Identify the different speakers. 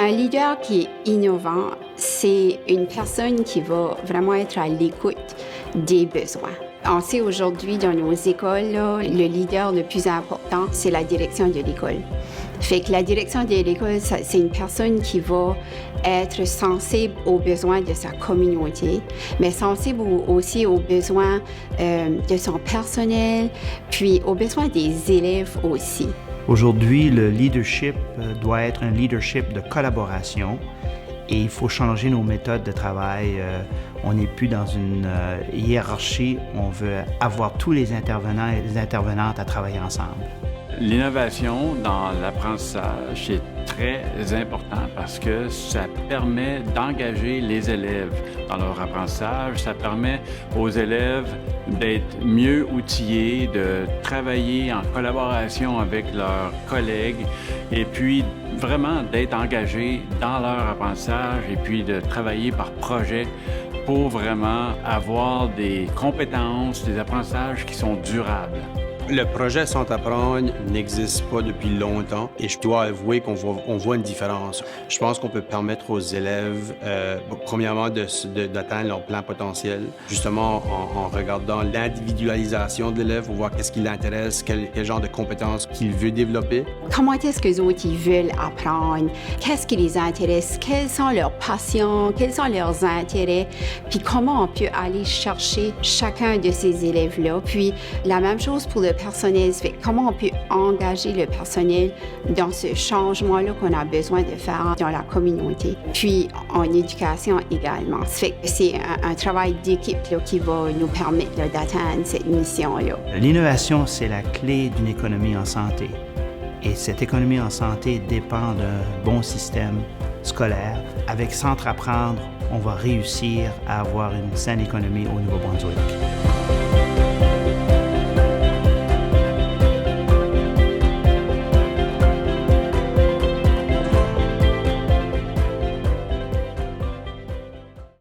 Speaker 1: Un leader qui est innovant, c'est une personne qui va vraiment être à l'écoute des besoins. On sait aujourd'hui dans nos écoles, là, le leader le plus important, c'est la direction de l'école. Fait que la direction de l'école, c'est une personne qui va être sensible aux besoins de sa communauté, mais sensible aussi aux besoins de son personnel, puis aux besoins des élèves aussi.
Speaker 2: Aujourd'hui, le leadership doit être un leadership de collaboration et il faut changer nos méthodes de travail. On n'est plus dans une hiérarchie, on veut avoir tous les intervenants et les intervenantes à travailler ensemble.
Speaker 3: L'innovation dans l'apprentissage est très important parce que ça permet d'engager les élèves dans leur apprentissage. Ça permet aux élèves d'être mieux outillés, de travailler en collaboration avec leurs collègues et puis vraiment d'être engagés dans leur apprentissage et puis de travailler par projet pour vraiment avoir des compétences, des apprentissages qui sont durables.
Speaker 4: Le projet S'entreprendre n'existe pas depuis longtemps et je dois avouer qu'on voit une différence. Je pense qu'on peut permettre aux élèves, premièrement, d'atteindre leur plein potentiel, justement en regardant l'individualisation de l'élève pour voir qu'est-ce qui l'intéresse, quel genre de compétences qu'il veut développer.
Speaker 1: Comment est-ce que les autres ils veulent apprendre? Qu'est-ce qui les intéresse? Quelles sont leurs passions? Quels sont leurs intérêts? Puis comment on peut aller chercher chacun de ces élèves-là? Puis la même chose pour le personnel. Comment on peut engager le personnel dans ce changement-là qu'on a besoin de faire dans la communauté. Puis en éducation également. C'est un travail d'équipe là, qui va nous permettre là, d'atteindre cette mission-là.
Speaker 2: L'innovation, c'est la clé d'une économie en santé. Et cette économie en santé dépend d'un bon système scolaire. Avec S'entreprendre, on va réussir à avoir une saine économie au Nouveau-Brunswick.